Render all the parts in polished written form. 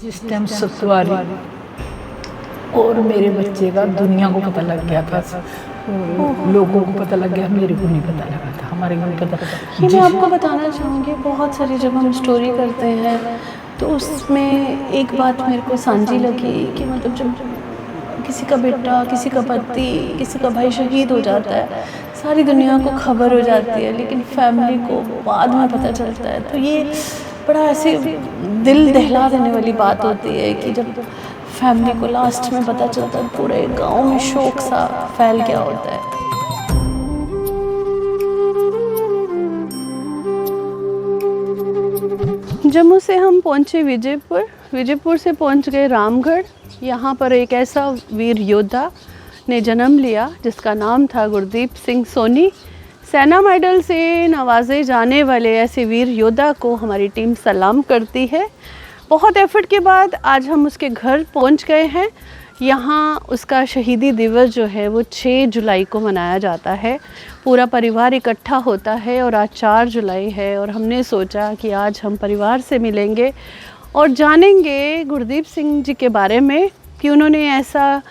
जिस टाइम सतवारी और मेरे बच्चे का दुनिया को पता लग गया था, लोगों को पता लग गया, मेरे को नहीं पता लगा था, हमारे को नहीं पता। ये मैं आपको बताना चाहूँगी, बहुत सारी जब हम स्टोरी करते हैं तो उसमें एक बात मेरे को सांझी लगी कि मतलब जब किसी का बेटा, किसी का पति, किसी का भाई शहीद हो जाता है, सारी दुनिया को खबर हो जाती है, लेकिन फैमिली को बाद में पता चलता है। तो ये बड़ा ऐसे दिल दहला देने वाली बात होती है कि जब फैमिली को लास्ट में पता चलता है, पूरे गांव में शोक सा फैल गया होता है। जम्मू से हम पहुंचे विजयपुर, विजयपुर से पहुंच गए रामगढ़। यहाँ पर एक ऐसा वीर योद्धा ने जन्म लिया जिसका नाम था गुरदीप सिंह सोनी। सेना मेडल से नवाजे जाने वाले ऐसे वीर योद्धा को हमारी टीम सलाम करती है। बहुत एफर्ट के बाद आज हम उसके घर पहुंच गए हैं। यहाँ उसका शहीदी दिवस जो है वो 6 जुलाई को मनाया जाता है। पूरा परिवार इकट्ठा होता है और आज 4 जुलाई है और हमने सोचा कि आज हम परिवार से मिलेंगे और जानेंगे गुरदीप सिंह जी के बारे में कि उन्होंने ऐसा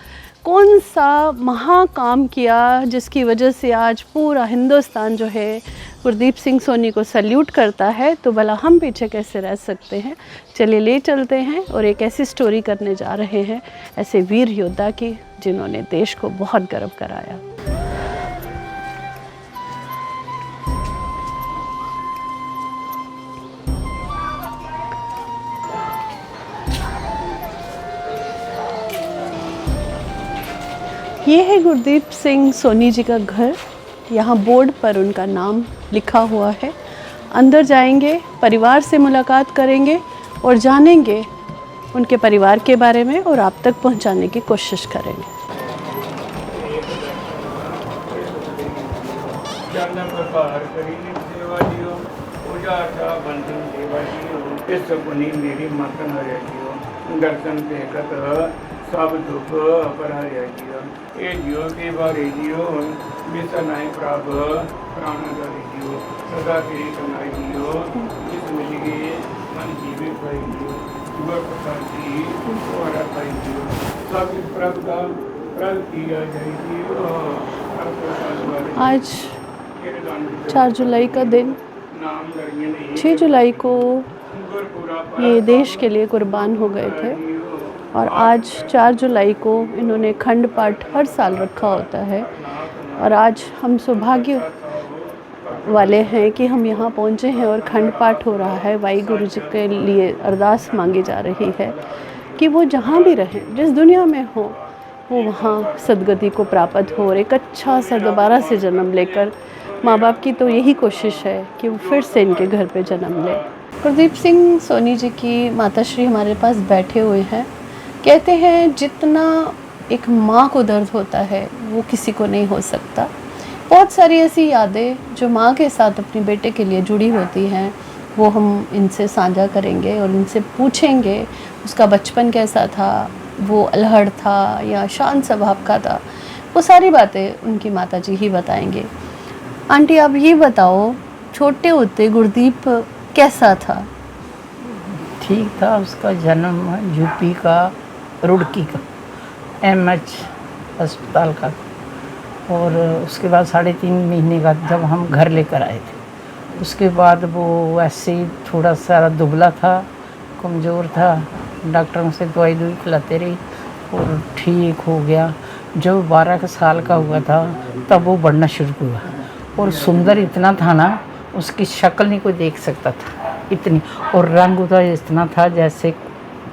कौन सा महाकाम किया जिसकी वजह से आज पूरा हिंदुस्तान जो है गुरदीप सिंह सोनी को सल्यूट करता है। तो भला हम पीछे कैसे रह सकते हैं, चलिए ले चलते हैं और एक ऐसी स्टोरी करने जा रहे हैं ऐसे वीर योद्धा की जिन्होंने देश को बहुत गर्व कराया। ये है गुरदीप सिंह सोनी जी का घर। यहाँ बोर्ड पर उनका नाम लिखा हुआ है। अंदर जाएंगे, परिवार से मुलाकात करेंगे और जानेंगे उनके परिवार के बारे में और आप तक पहुँचाने की कोशिश करेंगे। सब दुख अपराय जियो, ए जियो के बारे जियो, विसनाय प्राप प्राण धरि जियो, सदा तेरी कमाई जियो, जिस मिल गए मन जीवे पाई जियो, गुर प्रसाद जी तुम्हारा पाई जियो, सब प्रभु किया जाय जियो। आज 4 जुलाई का दिन, 6 जुलाई को ये देश के लिए कुर्बान हो गए थे और आज 4 जुलाई को इन्होंने खंड पाठ हर साल रखा होता है और आज हम सौभाग्य वाले हैं कि हम यहाँ पहुँचे हैं और खंड पाठ हो रहा है। वाहिगुरु जी के लिए अरदास मांगी जा रही है कि वो जहाँ भी रहें, जिस दुनिया में हो, वो वहाँ सदगति को प्राप्त हो और एक अच्छा सा दोबारा से जन्म लेकर, माँ बाप की तो यही कोशिश है कि वो फिर से इनके घर पे जन्म ले। गुरदीप सिंह सोनी जी की माताश्री हमारे पास बैठे हुए हैं। कहते हैं जितना एक माँ को दर्द होता है वो किसी को नहीं हो सकता। बहुत सारी ऐसी यादें जो माँ के साथ अपने बेटे के लिए जुड़ी होती हैं वो हम इनसे साझा करेंगे और इनसे पूछेंगे उसका बचपन कैसा था, वो अल्हड़ था या शांत स्वभाव का था। वो सारी बातें उनकी माताजी ही बताएंगे। आंटी आप ये बताओ, छोटे होते गुरदीप कैसा था? ठीक था। उसका जन्म यूपी का रुड़की का MH अस्पताल का, और उसके बाद 3.5 महीने का जब हम घर लेकर आए थे, उसके बाद वो ऐसे ही थोड़ा सा दुबला था, कमज़ोर था। डॉक्टरों से दवाई खिलाते रही और ठीक हो गया। जब 12 साल का हुआ था तब वो बढ़ना शुरू हुआ और सुंदर इतना था ना, उसकी शक्ल नहीं कोई देख सकता था इतनी, और रंग उसका इतना था जैसे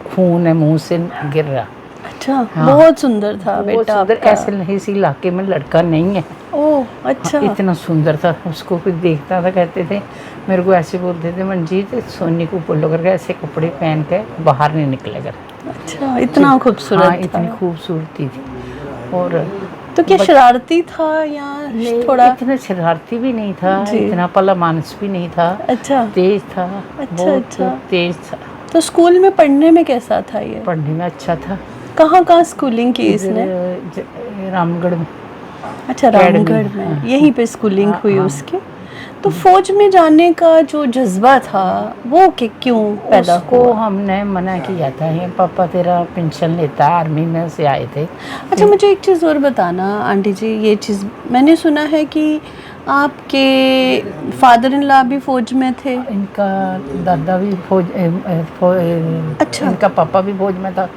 खून है मुंह से गिर रहा। अच्छा, हाँ, बहुत सुंदर था बेटा आपका। ऐसे इस इलाके में लड़का नहीं है। ओह अच्छा। हाँ, इतना सुंदर था। उसको कोई देखता था, कहते थे, मेरे को ऐसे बोलते थे, मंजीत सोनी को बोलो करके ऐसे कपड़े पहन के बाहर नहीं निकलेगा। अच्छा, इतना खूबसूरत। हाँ, इतनी खूबसूरती थी। और तो क्या शरारती था या थोड़ा? इतना शरारती भी नहीं था, इतना पला मानस भी नहीं था। अच्छा, तेज था। अच्छा, तेज था। तो स्कूल में पढ़ने में कैसा था ये? पढ़ने में अच्छा था। कहाँ स्कूलिंग की इसने? रामगढ़ में। अच्छा, रामगढ़ में। यहीं पे स्कूलिंग हुई उसकी। तो फौज में जाने का जो जज्बा था वो क्यों पैदा उसको हुआ? हमने मना किया था, ये पापा तेरा पेंशन लेता है, आर्मी में से आए थे। अच्छा, मुझे एक चीज़ और बताना आंटी जी, ये चीज़ मैंने सुना है कि आपके फादर इन लॉ भी फौज में थे। इनका दादा भी अच्छा। इनका पापा भी फौज में था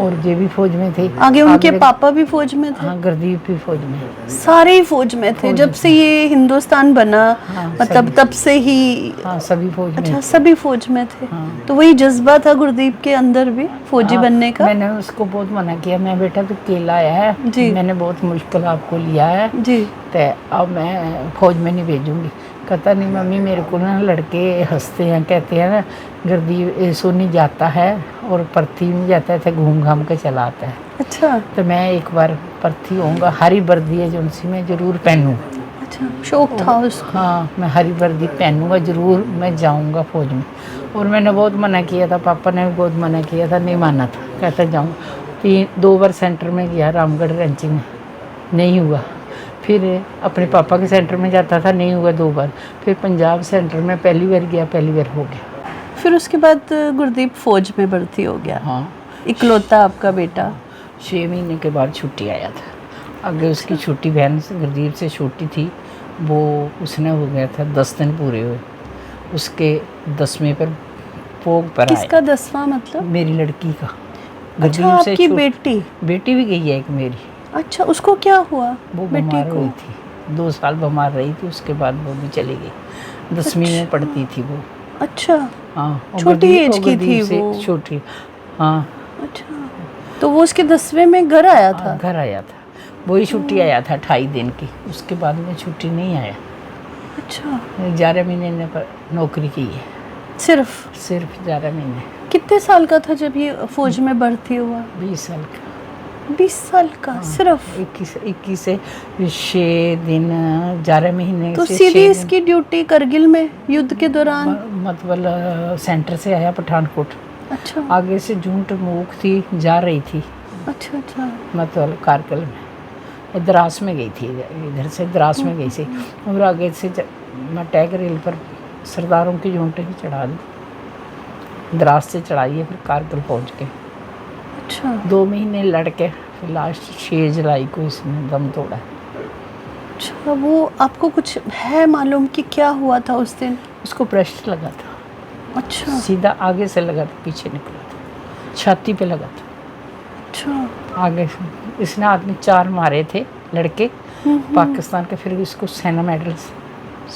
और ये भी फौज में थे। आगे उनके पापा भी फौज में थे। हाँ, गुरदीप भी फौज में। सारे ही फौज में थे फौज जब में से ये हिंदुस्तान बना, हाँ, मतलब सभी। तब से ही। हाँ, सभी फौज में अच्छा, थे। सभी फौज में थे। हाँ। तो वही जज्बा था गुरदीप के अंदर भी फौजी हाँ, बनने का। मैंने उसको बहुत मना किया, मैं बेटा तू अकेला आया जी। है, मैंने बहुत मुश्किल आपको लिया है, जी। तो अब मैं फौज में नहीं भेजूंगी। कहता नहीं मम्मी, मेरे को ना लड़के हंसते हैं, कहते हैं ना गुरदीप सोनी जाता है और पर्थी में जाता है तो घूम घाम के चला आता है। अच्छा। तो मैं एक बार पर्थी होऊंगा, हरी वर्दी है जो उनसी में ज़रूर पहनूँ। अच्छा, शौक था उसको। हाँ, मैं हरी वर्दी पहनूंगा ज़रूर, मैं जाऊंगा फौज में। और मैंने बहुत मना किया था, पापा ने भी बहुत मना किया था, नहीं माना था, कहता जाऊँगा। 2 बार सेंटर में गया, रामगढ़ रेंची में, नहीं हुआ। फिर अपने पापा के सेंटर में जाता था, नहीं हुआ 2 बार। फिर पंजाब सेंटर में पहली बार गया, पहली बार हो गया। फिर उसके बाद गुरदीप फौज में भर्ती हो गया। हाँ, इकलौता आपका बेटा। 6 महीने के बाद छुट्टी आया था। आगे उसकी छुट्टी बहन से गुरदीप से छोटी थी, वो उसने हो गया था 10 दिन पूरे हुए, उसके 10वें पर भोग पर आया। किसका 10वां मतलब? मेरी लड़की का। अच्छा, गुरदीप से आपकी बेटी। बेटी भी गई है एक मेरी, अच्छा, उसको क्या हुआ? वो बेटी बीमार को? हुई थी, 2 साल बीमार रही थी, उसके बाद वो भी चली गई। 10वीं में पढ़ती थी वो। अच्छा, हाँ, और छोटी गुरदीप- एज और की गुरदीप थी से वो। छोटी। हाँ, अच्छा, तो वो उसके 10वें में घर आया था। घर आया था, वही छुट्टी आया था 28 दिन की, उसके बाद में छुट्टी नहीं आया। अच्छा, 11 महीने ने पर नौकरी की है, सिर्फ 11 महीने। कितने साल का था जब ये फौज में भर्ती हुआ? 20 साल का। 20 साल का सिर्फ? 21 से 6 दिन, 11 महीने तो से सीधी 6 दिन। इसकी ड्यूटी करगिल में युद्ध के दौरान? मतलब सेंटर से आया पठानकोट, अच्छा। आगे से झूठ मूक थी, जा रही थी, अच्छा। अच्छा। मतलब कारगिल में द्रास में गई थी, इधर से द्रास में गई थी, और आगे से मैं टैग रेल पर सरदारों की झूठे ही चढ़ा दी, द्रास से चढ़ाई है, फिर कारगिल पहुंच के। अच्छा। 2 महीने लड़के, फिर लास्ट 6 जुलाई को इसने दम तोड़ा। अच्छा, वो आपको कुछ है मालूम कि क्या हुआ था उस दिन? उसको प्रेशर लगा था, अच्छा। सीधा आगे से लगा था, पीछे निकला था, छाती पे लगा था। अच्छा। आगे इसने आदमी 4 मारे थे लड़के पाकिस्तान के, फिर इसको सेना मेडल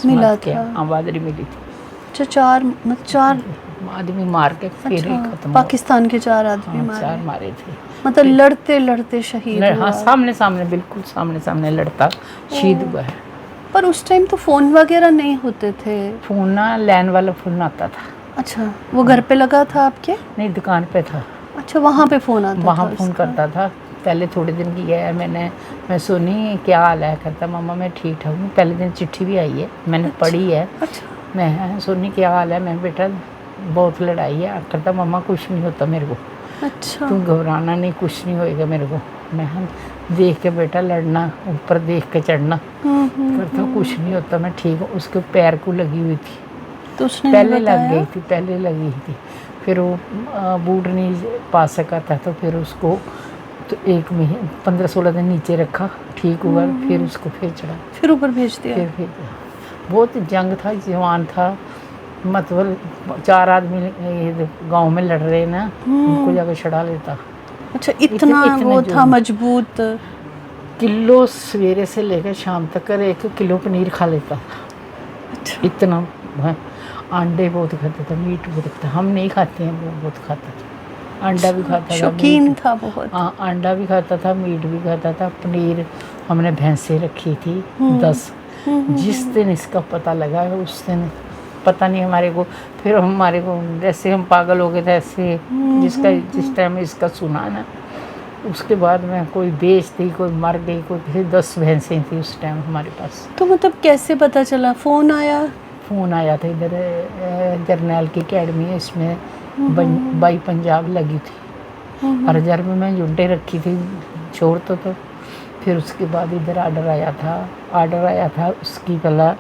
मिला किया, था। आबादरी मिली थी। अच्छा, 4 आदमी मार के फिर ही अच्छा, खत्म हुआ। पाकिस्तान के 4 आदमी हाँ, मारे। 4 मारे थे। मतलब लड़ते लड़ते शहीद हाँ, हुआ। सामने सामने, बिल्कुल सामने सामने लड़ता शहीद हुआ है। पर उस टाइम तो फोन वगैरह नहीं होते थे। फोन ना, लैंड वाला फोन आता था। अच्छा, वो घर पे लगा था आपके? नहीं, दुकान पे था, अच्छा, वहाँ पे फ़ोन आता वहाँ था फ़ोन उसका? करता था। पहले थोड़े दिन की गया है, मैं सुनी क्या हाल है, करता मामा मैं ठीक ठाक हूँ। पहले दिन चिट्ठी भी आई है, मैंने पढ़ी है। अच्छा। मैं सोनी क्या हाल है, मैं बेटा बहुत लड़ाई है, करता मम्मा कुछ नहीं होता मेरे को, अच्छा। तुम घबराना नहीं, कुछ नहीं होएगा मेरे को। मैं देख के बेटा लड़ना, ऊपर देख के चढ़ना, करता कुछ नहीं होता, मैं ठीक हूँ। उसके पैर को लगी हुई थी, तो उसने पहले लग बताया? गई थी, पहले लगी थी, फिर वो बूट नहीं पा सका था, तो फिर उसको तो 1 महीने 15-16 दिन नीचे रखा, ठीक हुआ, फिर उसको फिर चढ़ा, फिर ऊपर भेज दिया? फिर बहुत जंग था, जवान था, मतलब 4 आदमी गांव में लड़ रहे ना, उनको जाकर छड़ा लेता। अच्छा, इतना इतने वो जो- था मजबूत? किलो सवेरे से लेकर शाम तक 1 किलो पनीर खा लेता, अच्छा। इतना है। अंडे बहुत खाता था, मीट बहुत खाता, हम नहीं खाते हैं, वो बहुत खाता था, अंडा भी खाता था, शौकीन मीट- था बहुत। हाँ, अंडा भी खाता था, मीट भी खाता था, पनीर हमने भैंसें रखी थी 10। जिस दिन इसका पता लगा उस दिन पता नहीं हमारे को, फिर हमारे को जैसे हम पागल हो गए थे ऐसे, जिस टाइम इसका सुना ना, उसके बाद में कोई बेच दी, कोई मर गई, कोई फिर 10 भैंसें थी उस टाइम हमारे पास। तो मतलब कैसे पता चला? फ़ोन आया? फ़ोन आया था इधर, जर्नैल की अकेडमी है, इसमें बाई पंजाब लगी थी, हर रिजर्व में जुड्डे रखी थी, छोड़ तो फिर उसके बाद इधर ऑर्डर आया था उसकी गला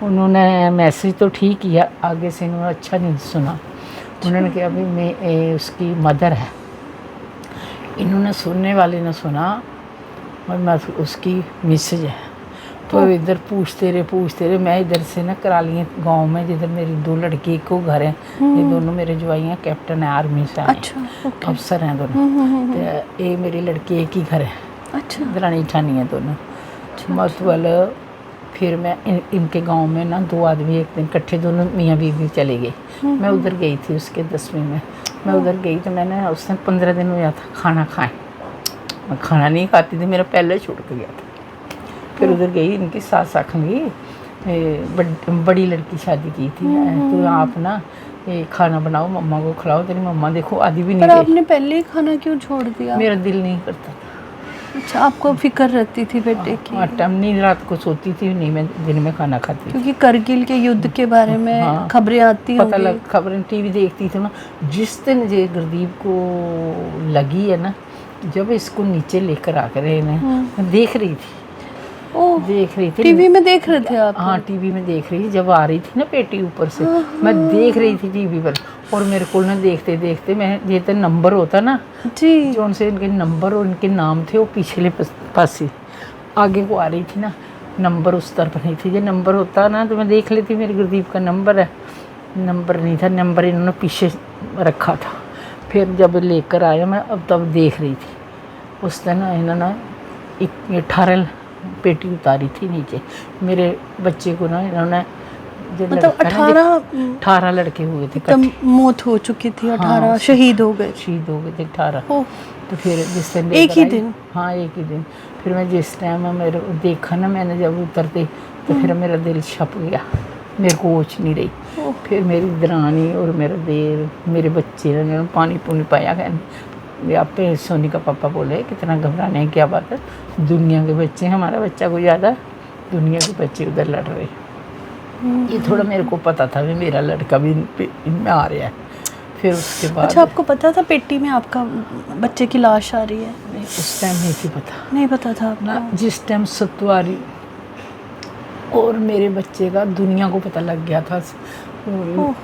उन्होंने मैसेज तो ठीक किया, आगे से इन्होंने अच्छा नहीं सुना। उन्होंने कहा अभी मैं उसकी मदर है, इन्होंने सुनने वाले ने सुना और मैं उसकी मिसेज है। तो इधर पूछते रहे, मैं इधर से ना कराली गांव में जिधर मेरी 2 लड़की को घर है, ये दोनों मेरे जवाई हैं, कैप्टन है आर्मी से आए, अच्छा, ओके। अफसर हैं दोनों। तो ये मेरी लड़की एक ही घर है, अच्छा, दरानी ठानी है दोनों। मतलब फिर मैं इनके गांव में ना 2 आदमी एक दिन इकट्ठे दोनों मियाँ बीवी चले गए। मैं उधर गई थी उसके 10वीं में, मैं उधर गई तो मैंने उस दिन 15 दिन हुआ था खाना खाए, मैं खाना नहीं खाती थी, मेरा पहले छूट गया था। फिर उधर गई, इनकी सास आखंगी बड़ी लड़की शादी की थी, तो आप ना ये खाना बनाओ मम्मा को खिलाओ, तेरी मम्मा देखो आदि भी नहीं पर गई। आपने पहले ही खाना क्यों छोड़ दिया? मेरा दिल नहीं करता था। अच्छा, आपको फिक्र रहती थी बेटे की? हाँ, टाइम नहीं, रात को सोती थी नहीं, मैं दिन में खाना खाती थी। क्योंकि करगिल के युद्ध के बारे में हाँ, खबरें आती पता होंगी। लग, खबरें टीवी देखती थी ना। जिस दिन ये गुरदीप को लगी है ना, जब इसको नीचे लेकर आकर मैं देख रही थी, ओह, देख रही थी टीवी में देख रहे थे आप? हाँ, टीवी में देख रही थी, जब आ रही थी ना पेटी ऊपर से, मैं देख रही थी टीवी पर। और मेरे को ना देखते देखते मैं ये तो नंबर होता ना, जी, जो उनसे इनके नंबर और इनके नाम थे वो पिछले पास ही, आगे को आ रही थी ना, नंबर उस तरफ नहीं थी। ये नंबर होता ना तो मैं देख लेती, मेरे गुरदीप का नंबर है, नंबर नहीं था, नंबर इन्होंने पीछे रखा था। फिर जब लेकर आया मैं, अब तब देख रही थी। उस दिन इन्होंने 18 पेटी उतारी थी नीचे, मेरे बच्चे को ना इन्होंने मतलब 18 लड़के हुए थे, तब मौत हो चुकी थी, 18 शहीद हो गए। शहीद हो गए थे 18। ओह, तो फिर जिस दिन एक ही दिन? हाँ, एक ही दिन। फिर मैं जिस टाइम मेरे देखा ना, मैंने जब उतरते तो फिर मेरा दिल छप गया, मेरे को होश नहीं रही। फिर मेरी दरानी और मेरा देर, मेरे बच्चे ने पानी पुनी पाया, कहने आप पे सोनी का पापा बोले कितना घबराने की क्या बात है, दुनिया के बच्चे, हमारा बच्चा को ज़्यादा, दुनिया के बच्चे उधर लड़ रहे। ये थोड़ा मेरे को पता था भी मेरा लड़का भी इनमें आ रहा है। फिर उसके बाद अच्छा, आपको पता था पेटी में आपका बच्चे की लाश आ रही है? नहीं, उस टाइम नहीं थी पता। नहीं पता था आपको? ना, जिस टाइम सत्वारी और मेरे बच्चे का दुनिया को पता लग गया था,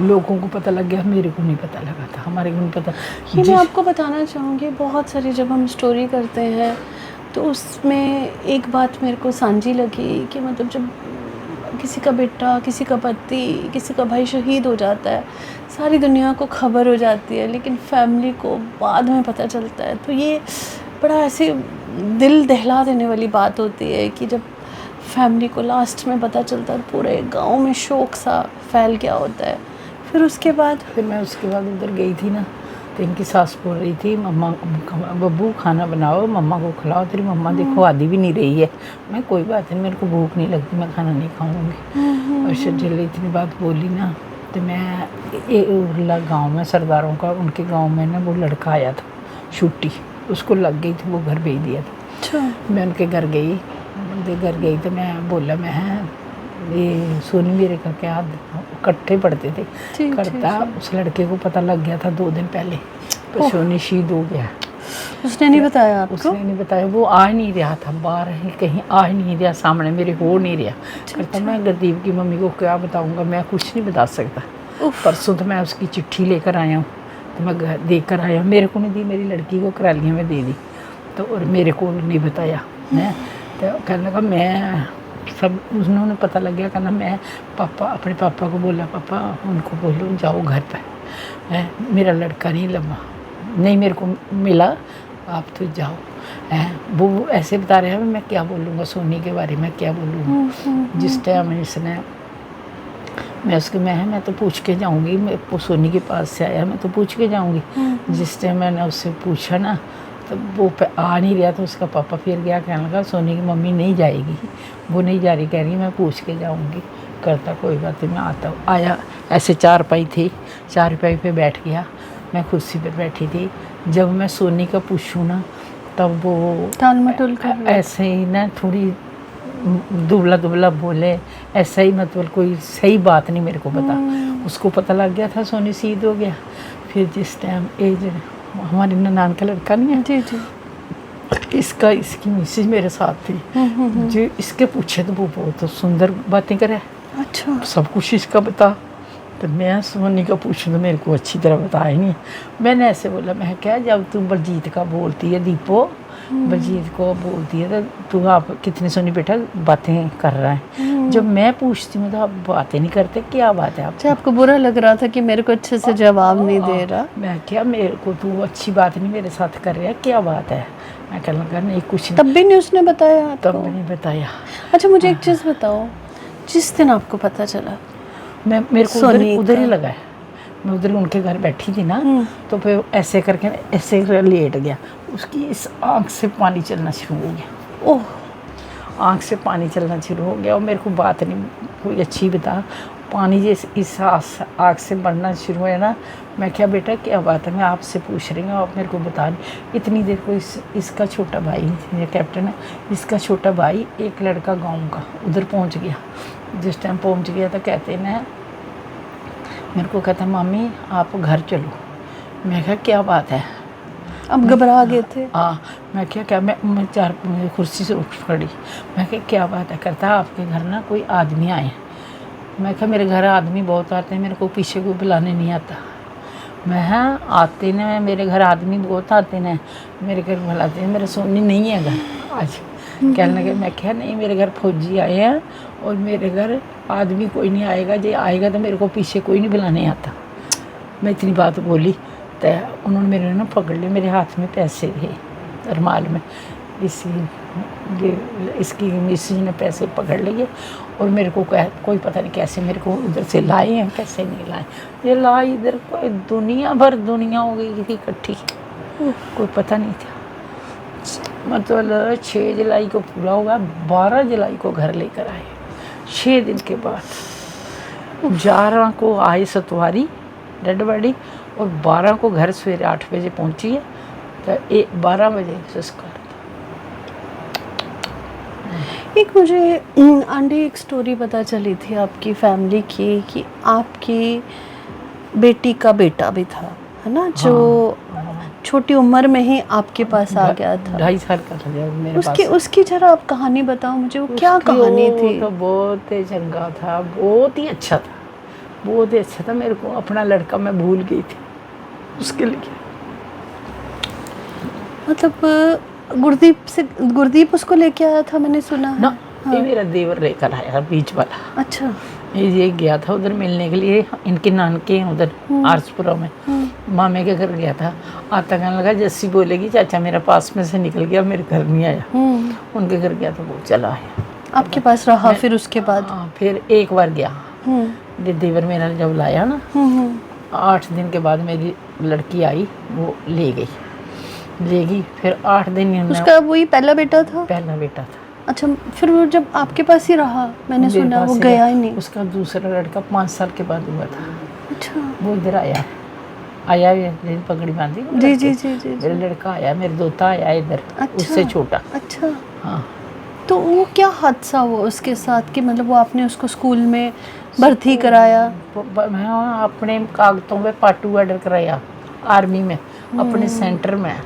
लोगों को पता लग गया, मेरे को नहीं पता लगा था, हमारे को नहीं पता। ये मैं आपको बताना चाहूँगी, बहुत सारी जब हम स्टोरी करते हैं तो उसमें एक बात मेरे को सांझी लगी कि मतलब जब किसी का बेटा, किसी का पति, किसी का भाई शहीद हो जाता है, सारी दुनिया को खबर हो जाती है, लेकिन फैमिली को बाद में पता चलता है। तो ये बड़ा ऐसे दिल दहला देने वाली बात होती है कि जब फैमिली को लास्ट में पता चलता है, पूरे गांव में शोक सा फैल गया होता है। फिर उसके बाद मैं उसके बाद उधर गई थी ना, तो इनकी सास बोल रही थी मम्मा, बब्बू खाना बनाओ, मम्मा को खिलाओ, तेरी मम्मा देखो आदि भी नहीं रही है। मैं कोई बात नहीं, मेरे को भूख नहीं लगती, मैं खाना नहीं खाऊंगी। और शर्जिल इतनी बात बोली ना, तो मैं उर्ला गाँव में सरदारों का, उनके गाँव में ना वो लड़का आया था, छुट्टी उसको लग गई थी, वो घर भेज दिया था। अच्छा, मैं उनके घर गई, उनके घर गई तो मैं बोला, मैं ये सोनी मेरे का क्या इकट्ठे पढ़ते थे, करता उस लड़के को पता लग गया था 2 दिन पहले, तो सोनी शहीद हो गया। उसने नहीं बताया आपको? उसने नहीं बताया, वो आ नहीं रहा था बाहर, कहीं आ नहीं रहा, सामने मेरे हो नहीं रहा। करता मैं गुरदीप की मम्मी को क्या बताऊंगा, मैं कुछ नहीं बता सकता। परसों तो मैं उसकी चिट्ठी लेकर आया हूँ, तो मैं देख कर आया हूँ, मेरे को नहीं दी, मेरी लड़की को करालियाँ में दे दी, तो और मेरे को नहीं बताया है। तो कहने लगा मैं सब, उन्होंने पता लग गया, कहना मैं पापा, अपने पापा को बोला, पापा उनको बोलो जाओ घर पर है, मेरा लड़का नहीं लम्बा नहीं मेरे को मिला, आप तो जाओ है। वो ऐसे बता रहे हैं, मैं क्या बोलूँगा सोनी के बारे में, क्या बोलूँगा। जिस टाइम इसने, मैं उसके मैं तो पूछ के जाऊँगी, मैं सोनी के पास से आया, मैं तो पूछ के जाऊँगी। जिस टाइम मैंने उससे पूछा ना, तो वो आ नहीं रहा, तो उसका पापा फिर गया, कहने लगा सोनी की मम्मी नहीं जाएगी, वो नहीं जा रही, कह रही मैं पूछ के जाऊँगी। करता कोई बात नहीं, मैं आता हूँ। आया, ऐसे 4 पाई थी, 4 पाई पे बैठ गया, मैं कुर्सी पर बैठी थी। जब मैं सोनी का पूछूँ ना, तब वो टालमटोल कर ऐसे ही ना थोड़ी दुबला दुबला बोले, ऐसा ही, मतलब कोई सही बात नहीं मेरे को पता। उसको पता लग गया था सोनी शहीद हो गया। फिर जिस टाइम एज हमारी ननान का लड़का नहीं है, जी जी, इसकी मिसेज मेरे साथ थी, जो इसके पूछे तो वो बहुत सुंदर बातें करे, अच्छा। सब कुछ इसका बता। तो मैं सोनी का पूछूँ तो मेरे को अच्छी तरह बताया नहीं। मैंने ऐसे बोला, मैं क्या जब तू बलजीत का बोलती है दीपो, बलजीत को बोलती है तो तू आप कितनी सोनी बेटा बातें कर रहा है। जब मैं पूछती हूँ तो आप बातें नहीं करते, क्या बात है आप? अच्छा, आपको बुरा लग रहा था कि मेरे को अच्छे से जवाब नहीं दे रहा? मैं क्या, मेरे को तू अच्छी बात नहीं मेरे साथ कर रहा है, क्या बात है? मैं कहने लगा नहीं कुछ नहीं। तब भी नहीं उसने बताया आपको? तब मैंने बताया। अच्छा, मुझे एक चीज़ बताओ, जिस दिन आपको पता चला मेरे को सोनी उधर ही का। लगा है। मैं उधर उनके घर बैठी थी ना, तो फिर ऐसे करके ऐसे लेट गया, उसकी इस आँख से पानी चलना शुरू हो गया। ओह, आँख से पानी चलना शुरू हो गया और मेरे को बात नहीं कोई अच्छी बता। पानी जैसे इस आँख से बढ़ना शुरू हुआ ना। मैं क्या बेटा क्या बात है, मैं आपसे पूछ रही हूँ, आप मेरे को बता रही। इतनी देर को इसका छोटा भाई, ये कैप्टन है, इसका छोटा भाई एक लड़का गाँव का उधर पहुँच गया। जिस टाइम पहुँच गया तो कहते ना मेरे को, कहता मामी आप घर चलो। मैं कहा क्या बात है? अब घबरा गए थे? हाँ। मैं क्या मैं चार कुर्सी से उठ खड़ी। मैं क्या बात है? करता आपके घर ना कोई आदमी आए। मैं क्या मेरे घर आदमी बहुत आते हैं, मेरे को पीछे कोई बुलाने नहीं आता। मैं हाँ आते न, मेरे घर आदमी बहुत आते हैं, मेरे घर बुलाते हैं, मेरे सोनी नहीं है घर आज। कहने लगे, मैं क्या नहीं मेरे घर फौजी आए हैं और मेरे घर आदमी कोई नहीं आएगा, जो आएगा तो मेरे को पीछे कोई नहीं बुलाने आता। मैं इतनी बात बोली तो उन्होंने मेरे ना पकड़ लिया। मेरे हाथ में पैसे थे रुमाल में, इसकी मिसेज ने पैसे पकड़ लिए और मेरे को कोई पता नहीं कैसे मेरे को उधर से लाए हैं, कैसे नहीं लाए। ये लाई इधर कोई दुनिया भर दुनिया हो गई थी इकट्ठी, कोई पता नहीं था। मतलब 6 जुलाई को पूरा होगा, 12 जुलाई को घर लेकर आए। 6 दिन के बाद 11 को आए सतवारी डेड बॉडी और 12 को घर सवेरे 8 बजे पहुंची है, तो 12 बजे संस्कार। एक मुझे आंटी एक स्टोरी पता चली थी आपकी फैमिली की कि आपकी बेटी का बेटा भी था, है ना, जो छोटी उम्र में ही आपके पास आ गया था। 2.5 साल का था जब मेरे पास। उसकी जरा आप कहानी बताओ मुझे, वो क्या कहानी थी? तो बहुत ही चंगा था, बहुत ही अच्छा था, बहुत ही अच्छा था। मेरे को अपना लड़का मैं भूल गई थी उसके लिए। मतलब गुरदीप उसको लेके आया था, मैंने सुना है। ना ये मेरा देवर लेकर आया बीच वाला। अच्छा। ये गया था उधर मिलने के लिए, इनके नानके हैं उधर आरसपुरा में, मामे के घर गया था। आता कहने लगा जस्सी बोलेगी चाचा मेरा पास में से निकल गया, मेरे घर नहीं आया। उनके घर गया तो वो चला आया, आपके पास रहा फिर उसके बाद? फिर एक बार गया देवर मेरा जब लाया ना, 8 दिन के बाद मेरी लड़की आई, वो ले गई। फिर 8 दिन उसका वही पहला बेटा था? पहला बेटा था। अच्छा, फिर वो जब आपके पास ही रहा, मैंने सुना वो गया ही नहीं। उसका दूसरा लड़का 5 साल के बाद हुआ था। अच्छा। वो इधर आया पगड़ी बांधी। जी। मेरा लड़का आया, मेरा दोता आया इधर। अच्छा, उससे छोटा। अच्छा। हाँ। तो वो क्या हादसा हुआ उसके साथ कि मतलब वो आपने उसको स्कूल में भर्ती कराया? मैं अपने कागजों पे पाटू ऑर्डर कराया आर्मी में, अपने सेंटर में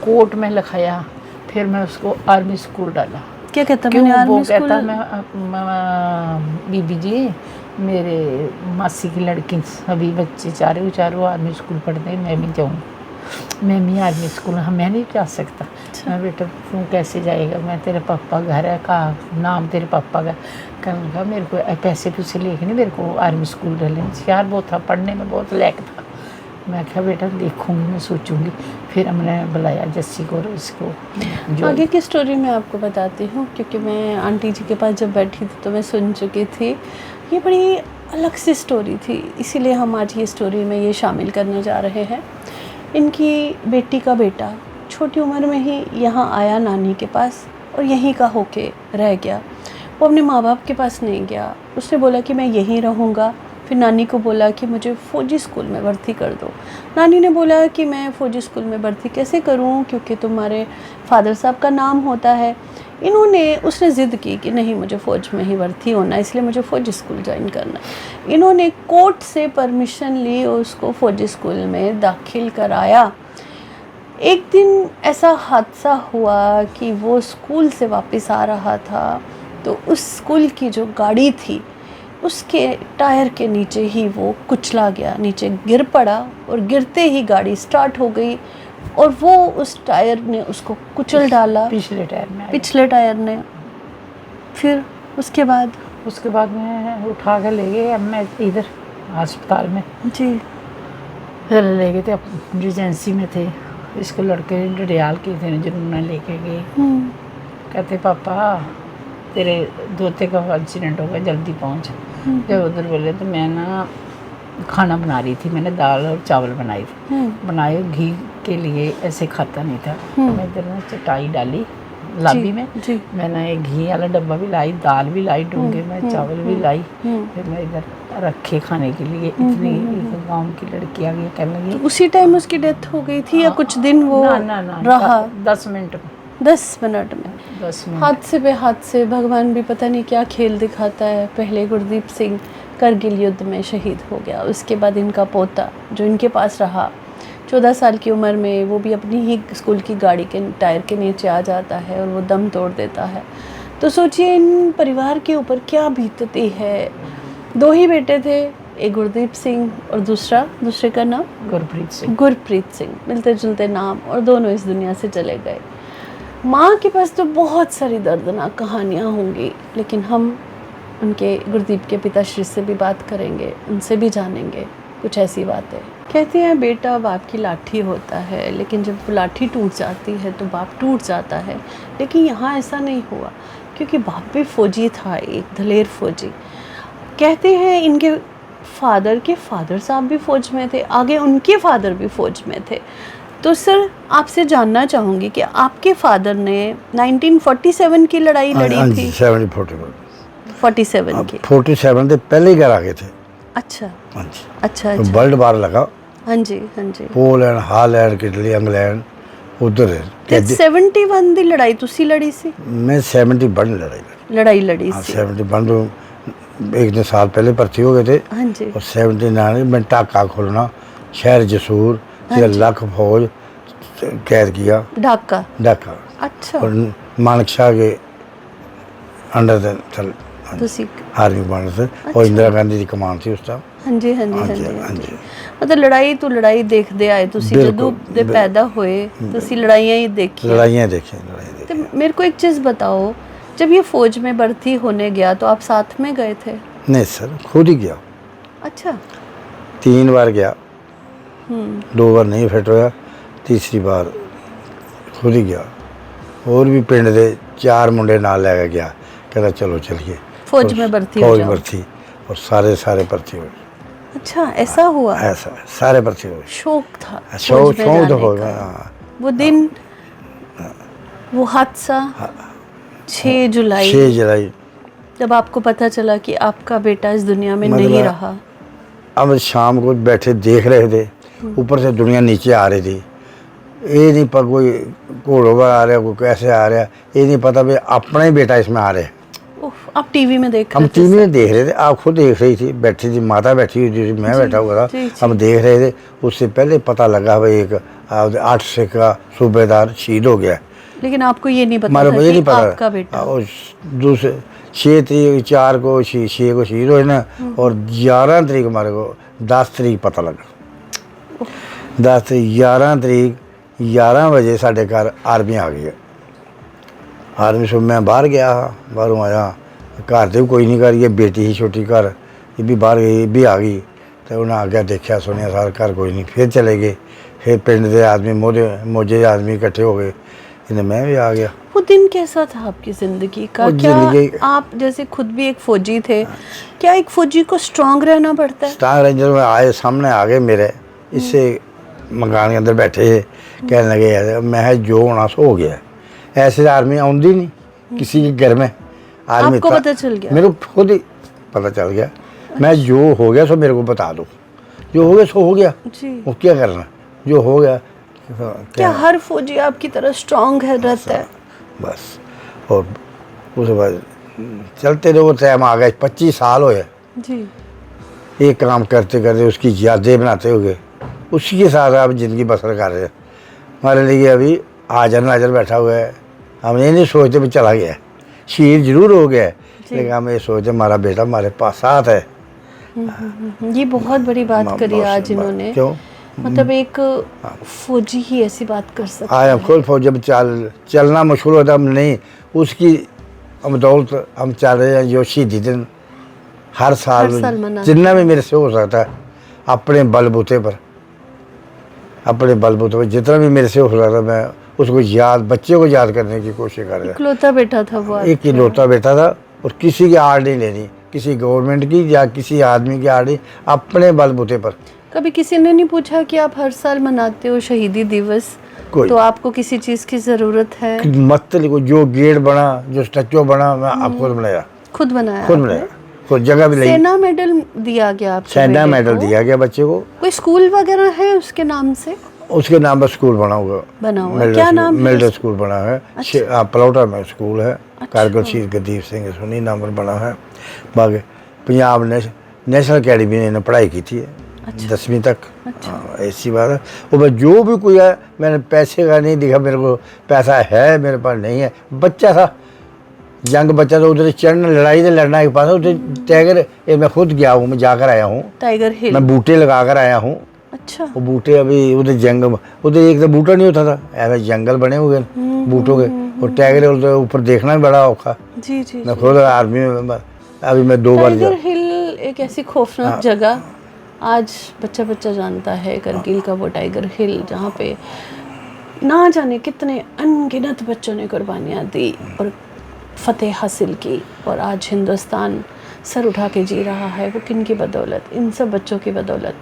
कोर्ट में लिखाया, फिर मैं उसको आर्मी स्कूल डाला। क्या कहता? क्यों? मैंने वो आर्मी कहता स्कूल? मैं बीबी जी मेरे मासी की लड़की सभी बच्चे चारों आर्मी स्कूल पढ़ते हैं, मैं भी जाऊँ, मैं भी आर्मी स्कूल। हाँ, मैं नहीं जा सकता। मैं बेटा तू कैसे जाएगा, मैं तेरे पापा घर है का नाम तेरे पापा का। कहने लगा मेरे को पैसे लेके नहीं, मेरे को आर्मी स्कूल डालें। यार बहुत था, पढ़ने में बहुत लायक था। मैं क्या बेटा देखूँगी, मैं सोचूंगी। फिर हमने बुलाया जस्सी को और इसको। आगे की स्टोरी मैं आपको बताती हूँ, क्योंकि मैं आंटी जी के पास जब बैठी थी तो मैं सुन चुकी थी। ये बड़ी अलग सी स्टोरी थी, इसीलिए हम आज ये स्टोरी में ये शामिल करने जा रहे हैं। इनकी बेटी का बेटा छोटी उम्र में ही यहाँ आया नानी के पास और यहीं का होके रह गया। वो अपने माँ बाप के पास नहीं गया, उसने बोला कि मैं यहीं रहूँगा। फिर नानी को बोला कि मुझे फ़ौजी स्कूल में भर्ती कर दो। नानी ने बोला कि मैं फ़ौजी स्कूल में भर्ती कैसे करूं, क्योंकि तुम्हारे फादर साहब का नाम होता है। उसने ज़िद की कि नहीं, मुझे फ़ौज में ही भर्ती होना, इसलिए मुझे फ़ौजी स्कूल ज्वाइन करना। इन्होंने कोर्ट से परमिशन ली और उसको फ़ौजी स्कूल में दाखिल कराया। एक दिन ऐसा हादसा हुआ कि वो स्कूल से वापस आ रहा था, तो उस स्कूल की जो गाड़ी थी उसके टायर के नीचे ही वो कुचला गया, नीचे गिर पड़ा और गिरते ही गाड़ी स्टार्ट हो गई और वो उस टायर ने उसको कुचल डाला, पिछले टायर में पिछले टायर ने। फिर उसके बाद मैं उठा के ले गए, अब मैं इधर अस्पताल में जी फिर ले गए थे, रिजेंसी में थे। इसको लड़के डडियाल के थे जिन्होंने लेके गए, कहते पापा तेरे दोते का एक्सीडेंट हो गया, जल्दी पहुंच। जब उधर बोले तो मैं ना खाना बना रही थी, मैंने दाल और चावल बनाई थी, बनाए घी के लिए, ऐसे खाता नहीं था। मैं इधर में चटाई डाली लाबी में, जी मैंने एक घी वाला डब्बा भी लाई, दाल भी लाई डूंगे में, चावल भी लाई, फिर मैं इधर रखे खाने के लिए। इतनी गांव की लड़की आ गई, कहने लगी उसी टाइम उसकी डेथ हो गई थी या कुछ दिन वो ना रहा? 10 मिनट में, 10 मिनट में 10 मिनट। हादसे पे हादसे, भगवान भी पता नहीं क्या खेल दिखाता है। पहले गुरदीप सिंह करगिल युद्ध में शहीद हो गया, उसके बाद इनका पोता जो इनके पास रहा 14 साल की उम्र में, वो भी अपनी ही स्कूल की गाड़ी के टायर के नीचे आ जाता है और वो दम तोड़ देता है। तो सोचिए इन परिवार के ऊपर क्या बीतती है। 2 ही बेटे थे, एक गुरदीप सिंह और दूसरे का नाम गुरप्रीत सिंह, मिलते जुलते नाम, और दोनों इस दुनिया से चले गए। माँ के पास तो बहुत सारी दर्दनाक कहानियाँ होंगी, लेकिन हम उनके गुरदीप के पिताश्री से भी बात करेंगे, उनसे भी जानेंगे कुछ ऐसी बातें। कहते हैं बेटा बाप की लाठी होता है, लेकिन जब वो लाठी टूट जाती है तो बाप टूट जाता है। लेकिन यहाँ ऐसा नहीं हुआ, क्योंकि बाप भी फौजी था, एक दलेर फौजी। कहते हैं इनके फादर साहब भी फ़ौज में थे, आगे उनके फादर भी फ़ौज में थे। तो सर आपसे जानना चाहूँगी कि आपके फादर ने 1947 की लड़ाई लड़ी थी? 47 की। 47 से पहले ही घर आ गए थे। अच्छा अच्छा। तो वर्ल्ड वार लगा। हाँ जी पोलैंड, हालैंड, इटली, इंग्लैंड उधर है। 71 ਦੀ ਲੜਾਈ ਤੁਸੀਂ ਲੜੀ ਸੀ? मैं 71 लड़ाई लड़ी सी। 71 तो एक दिन साल पहले भर्ती हो गए थे। हाँ जी। और 79 में टाका खोलना, शहर जसूर, 3 लाख फौज कैद किया। ढाका। अच्छा। और मानक शाह के अंडर आर्मी बन थे। और इंदिरा गांधी की कमान थी उस टाइम। हाँ जी। मतलब लड़ाई तो लड़ाई देखते आए तुसी, जदों दे पैदा होए तुसी लड़ाइयाँ ही देखी? लड़ाइयाँ देखी। तो मेरे को एक चीज़ बताओ, जब ये फौज में भर्ती होने गया तो आप साथ में गए थे? नहीं सर, खुद ही गया। अच्छा। 3 बार गया, 2 बार नहीं फिट होया, तीसरी बार खुद ही गया। और भी पिंड दे 4 मुंडे नाल लैके गया, कहता चलो चलिए फौज में भर्ती हो जाओ। और सारे भर्ती हुए। अच्छा, ऐसा हुआ? ऐसा सारे भर्ती हुए। शौक था, शौक तो हो गया। वो दिन, वो हादसा 6 जुलाई जब आपको पता चला कि आपका बेटा इस दुनिया में नहीं रहा। अब शाम को बैठे देख रहे थे, ऊपर से दुनिया नीचे आ रही थी। ये नहीं पता कोई घोड़ों पर आ रहा, कोई कैसे आ रहा, ये नहीं पता भाई अपना ही बेटा इसमें आ रहा है। आप टीवी में देख रहे थे? हम टीवी में देख रहे थे, आप खुद देख रही थी, बैठी थी, माता बैठी हुई थी, मैं बैठा हुआ था, हम देख रहे थे। उससे पहले पता लगा भाई एक 8 सिख का सूबेदार शहीद हो गया। लेकिन आपको ये नहीं पता था कि आपका बेटा? और दूसरे 6 तारीख 4 को 6 को शहीद हुए ना, और 11 तारीख हमारे को 10 तारीख पता लगा। 10 तारीख 11 तारीख 11 बजे साढ़े घर आर्मी आ गई। आर्मी से मैं बाहर गया, बाहरों आया, घर तो कोई नहीं, कर ये बेटी ही छोटी घर, ये भी बाहर गई, ये भी आ गई। तो उन्हें आगे देखा सुनिया सारा, घर कोई नहीं। फिर चले गए, फिर पिंड के आदमी मोजे आदमी इकट्ठे हो गए, इन्हें मैं भी आ गया। वो दिन कैसा था आपकी ज़िंदगी का? क्या आप जैसे खुद भी एक फ़ौजी थे, क्या एक फ़ौजी को स्ट्रांग रहना पड़ता है? स्ट्रांग रेंजर में आए, सामने आ गए मेरे, इससे मकान के अंदर बैठे, कहने लगे मैं जो होना सो हो गया। ऐसे आर्मी आती नहीं किसी के घर में। आर्मी आपको पता चल गया? मेरे को खुद ही पता चल गया। मैं जो हो गया सो मेरे को बता दो, जो हो गया सो हो गया जी। वो क्या करना, जो हो गया। क्या हर फौजी आपकी तरह स्ट्रांग है रहता है? बस। और उसके बाद चलते रहो, टाइम आ गया, 25 साल हो जी। एक काम करते करते उसकी यादें बनाते हुए उसी के साथ आप ज़िंदगी बसर कर रहे हैं। हमारे लिए अभी हाजर नाजर बैठा हुआ है, हम ये नहीं सोचते भी चला गया, शहीद जरूर हो गया, लेकिन हम ये सोचते हमारा बेटा हमारे पास साथ है। ये बहुत बड़ी बात करी बहुत आज सी बात। इन्होंने। क्यों? मतलब एक फौजी ही ऐसी बात कर सकता आए है। हम खुद फौज जब चलना मुश्किल होता हम नहीं, उसकी बदौलत हम चल रहे हैं। जो शहीदी दिन हर साल मनाते जितना भी मेरे से हो सकता है अपने बलबूते पर, अपने बलबूते पर जितना भी मेरे से हो सकता है मैं उसको याद, बच्चे को याद करने की कोशिश कर रहा है। इकलौता बेटा था वो एक आपका। इकलौता बेटा था और किसी की आड़ नहीं लेनी, किसी गवर्नमेंट की या किसी आदमी की आड़ नहीं, अपने बलबूते पर। कभी किसी ने नहीं पूछा कि आप हर साल मनाते हो शहीदी दिवस, कोई तो आपको किसी चीज़ की ज़रूरत है? मत लिखो, जो गेट बना, जो स्टैचू बना, मैं आपको बनाया, खुद बनाया खुद आपने? बनाया, खुद जगह भी लगी। सेना मेडल दिया गया आपके सेना बेटे मेडल को? दिया गया बच्चे को। कोई स्कूल वगैरह है उसके नाम से? उसके नाम पर स्कूल बना हुआ है। क्या नाम है? मिलिट्री स्कूल बना है। अच्छा। पलौटा में स्कूल है। कारगिल शहीद गदीप सिंह सुनी नाम पर बना है। बाकी पंजाब नेशनल अकेडमी ने इन्हें पढ़ाई की थी है। 10वीं तक। हाँ, ऐसी बात है। और बस जो भी कोई है, मैंने पैसे का नहीं दिखा, मेरे को पैसा है मेरे पास नहीं है। बच्चा था, यंग बच्चा, तो उधर चढ़ना, लड़ाई से लड़ना के पास उधर टाइगर, ये मैं खुद गया हूँ, मैं जाकर आया हूँ। टाइगर हिल? मैं बूटे लगा कर आया हूँ। अच्छा। वो बूटे अभी उधर जंगल, उधर एक तो बूटा नहीं होता था, ऐसे जंगल बने हुए हैं बूटों के। और टाइगर उधर ऊपर देखना भी बड़ा औखा। जी जी। मैं खुद आर्मी में, अभी मैं 2 बार टाइगर हिल एक ऐसी खौफनाक जगह, आज बच्चा बच्चा जानता है करगिल का वो टाइगर हिल, जहाँ पे ना जाने कितने अनगिनत बच्चों ने कुर्बानियाँ दी और फतेह हासिल की। और आज हिंदुस्तान सर उठा के जी रहा है, वो किन की बदौलत? इन सब बच्चों की बदौलत।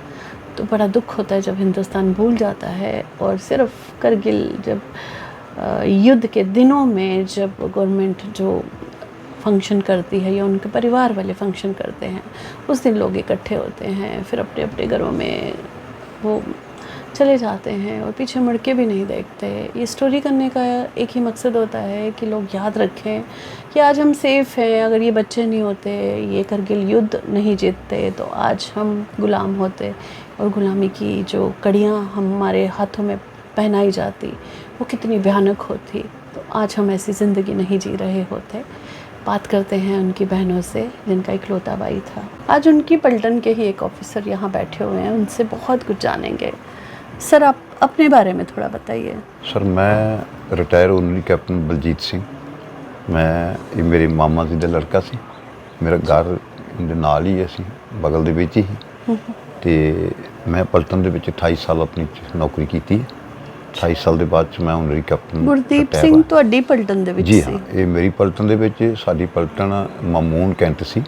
तो बड़ा दुख होता है जब हिंदुस्तान भूल जाता है। और सिर्फ करगिल, जब युद्ध के दिनों में जब गवर्नमेंट जो फंक्शन करती है या उनके परिवार वाले फंक्शन करते हैं, उस दिन लोग इकट्ठे होते हैं, फिर अपने अपने घरों में वो चले जाते हैं और पीछे मुड़ के भी नहीं देखते। ये स्टोरी करने का एक ही मकसद होता है कि लोग याद रखें कि आज हम सेफ़ हैं। अगर ये बच्चे नहीं होते, ये करगिल युद्ध नहीं जीतते, तो आज हम गुलाम होते और ग़ुलामी की जो कड़ियाँ हमारे हाथों में पहनाई जाती वो कितनी भयानक होती। तो आज हम ऐसी ज़िंदगी नहीं जी रहे होते। बात करते हैं उनकी बहनों से जिनका इकलौता भाई था। आज उनकी पलटन के ही एक ऑफिसर यहाँ बैठे हुए हैं, उनसे बहुत कुछ जानेंगे। सर, आप अपने बारे में थोड़ा बताइए। सर, मैं retire honorary captain Baljeet Singh. मैं ये मेरे मामा जी का लड़का सी। मेरा घर इनके नाल ही है, बगल दे विच ही। ते मैं पलटन दे विच 28 साल अपनी नौकरी की। 28 साल के बाद मैं ऑनरी कैप्टन गुरदीप सिंह तुहाडी पलटन दे विच? जी हाँ, ये मेरी पलटन दे विच, साडी पलटन मामून कैंट सी।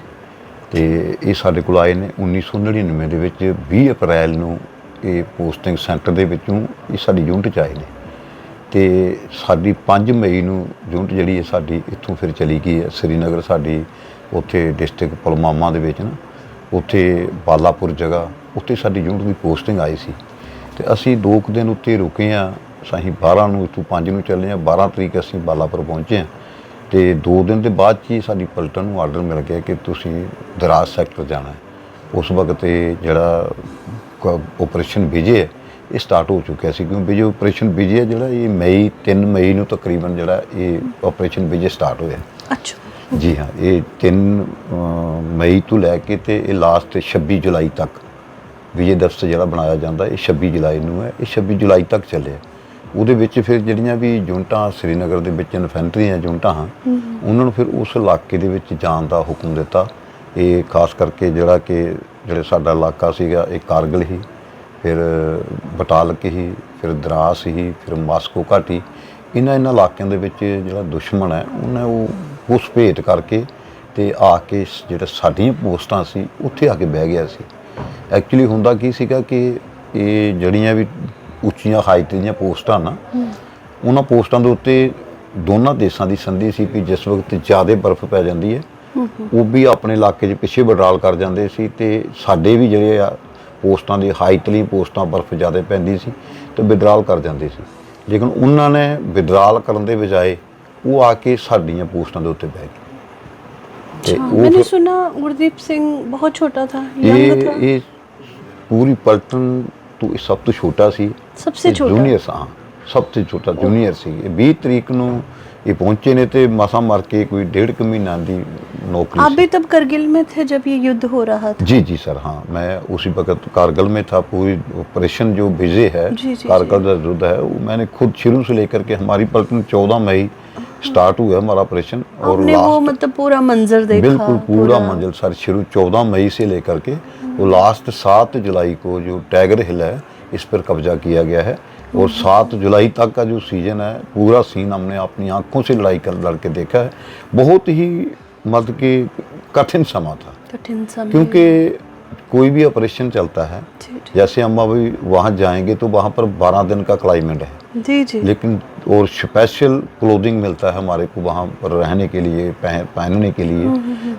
ते ये साडे कोल आए ने 1999 दे विच 20 अप्रैल नूं ये पोस्टिंग सेंटर दे विचों ये साडी यूनिट च आए ने। ते साडी 5 मई नूं यूनिट जिहड़ी है साडी इत्थों फिर चली गई है श्रीनगर। साडी उत्थे डिस्ट्रिक्ट पुलवामा दे विच ना, उत्थे बालापुर जगह, उत्थे साडी यूनिट की पोस्टिंग आई सी। ते असीं 2 दिन उत्थे रुके हाँ। असीं 12 नूं इत्थों 5 नूं चले हाँ, 12 तरीक असीं बालापुर पहुँचे हाँ। ते 2 दिन के बाद ही साडी पलटन नूं आर्डर मिल गया कि तुसीं दराज सैक्टर जाना है। उस वक्त जिहड़ा ऑपरेशन विजय है ये स्टार्ट हो चुका सी, क्योंकि विजय ऑपरेशन विजय जिहड़ा ये 3 मई नूं तकरीबन जिहड़ा ये ऑपरेशन विजय स्टार्ट होया। अच्छा जी हाँ, ये 3 मई तो लैके ते ये लास्ट 26 जुलाई तक विजय दिवस जिहड़ा बनाया जाता है, 26 जुलाई नूं है। ये 26 जुलाई तक चले। ਉਹਦੇ ਵਿੱਚ ਫਿਰ ਜਿਹੜੀਆਂ ਵੀ ਯੂਨਿਟਾਂ श्रीनगर ਦੇ ਵਿੱਚ ਇਨਫੈਂਟਰੀ ਯੂਨਿਟਾਂ ਹਾਂ, ਉਹਨਾਂ ਨੂੰ ਫਿਰ ਉਸ ਇਲਾਕੇ ਦੇ ਵਿੱਚ ਜਾਣ ਦਾ ਹੁਕਮ ਦਿੱਤਾ। ਇਹ ਖਾਸ ਕਰਕੇ ਜਿਹੜਾ ਕਿ ਜਿਹੜੇ ਸਾਡਾ ਇਲਾਕਾ ਸੀਗਾ ਇਹ ਕਾਰਗਿਲ ਹੀ, ਫਿਰ ਬਟਾਲਕ ਹੀ, ਫਿਰ ਦਰਾਸ ਹੀ, ਫਿਰ ਮਾਸਕੋ ਘਾਟੀ, ਇਹਨਾਂ ਇਲਾਕਿਆਂ ਦੇ ਵਿੱਚ ਜਿਹੜਾ ਦੁਸ਼ਮਣ ਹੈ ਉਹਨੇ ਉਹ ਘੁਸਪੈਠ ਕਰਕੇ ਤੇ ਆ ਕੇ ਜਿਹੜੇ ਸਾਡੀਆਂ ਪੋਸਟਾਂ ਸੀ ਉੱਥੇ ਆ ਕੇ ਬਹਿ ਗਿਆ ਸੀ। ਐਕਚੁਅਲੀ ਹੁੰਦਾ ਕੀ ਸੀਗਾ ਕਿ ਇਹ ਜਿਹੜੀਆਂ ਵੀ ਉੱਚੀਆਂ ਹਾਈਟ ਦੀਆਂ ਪੋਸਟਾਂ ਨਾ, ਉਹਨਾਂ ਪੋਸਟਾਂ ਦੇ ਉੱਤੇ ਦੋਨਾਂ ਦੇਸ਼ਾਂ ਦੀ ਸੰਧੀ ਸੀ ਵੀ ਜਿਸ ਵਕਤ ਜ਼ਿਆਦਾ ਬਰਫ਼ ਪੈ ਜਾਂਦੀ ਹੈ ਉਹ ਵੀ ਆਪਣੇ ਇਲਾਕੇ 'ਚ ਪਿੱਛੇ ਵਿਡਰਾਲ ਕਰ ਜਾਂਦੇ ਸੀ, ਤੇ ਸਾਡੇ ਵੀ ਜਿਹੜੇ ਆ ਪੋਸਟਾਂ ਦੀ ਹਾਈਟ ਲਈ ਪੋਸਟਾਂ ਬਰਫ਼ ਜ਼ਿਆਦਾ ਪੈਂਦੀ ਸੀ ਤੇ ਵਿਡਰਾਲ ਕਰ ਜਾਂਦੇ ਸੀ। ਲੇਕਿਨ ਉਹਨਾਂ ਨੇ ਵਿਡਰਾਲ ਕਰਨ ਦੇ ਬਜਾਏ ਉਹ ਆ ਕੇ ਸਾਡੀਆਂ ਪੋਸਟਾਂ ਦੇ ਉੱਤੇ ਬਹਿ ਗਏ। मैंने सुना गुरदीप सिंह बहुत छोटा था, यंग था। ये पूरी पलटन तो सब तो छोटा सी, सबसे छोटा जूनियर सा, हाँ, सब तो छोटा जूनियर सी। 20 तरीक नूं ये पहुंचे ने तो मसा मर के कोई 1.5 महीना की नौकरी आप से। भी तब करगिल में थे जब ये युद्ध हो रहा था? जी जी सर, हाँ मैं उसी वक्त कारगिल में था। पूरी ऑपरेशन जो विजय है, जी, जी, कारगिल का युद्ध है, वो मैंने खुद शुरू से लेकर के, हमारी पलटन 14 मई स्टार्ट हुआ हमारा ऑपरेशन और आपने वो लास्ट मतलब पूरा मंजर देखा? बिल्कुल पूरा मंजिल सर, शुरू 14 मई से लेकर के वो लास्ट 7 जुलाई को जो टाइगर हिल है इस पर कब्जा किया गया है। और 7 जुलाई तक का जो सीजन है, पूरा सीन हमने अपनी आंखों से लड़के देखा है। बहुत ही मतलब कि कठिन समा था, कठिन समय। क्योंकि कोई भी ऑपरेशन चलता है, जी, जी। जैसे हम अभी वहाँ जाएंगे तो वहाँ पर 12 दिन का क्लाइमेट है, जी जी। लेकिन और स्पेशल क्लोथिंग मिलता है हमारे को वहाँ पर रहने के लिए, पहनने के लिए।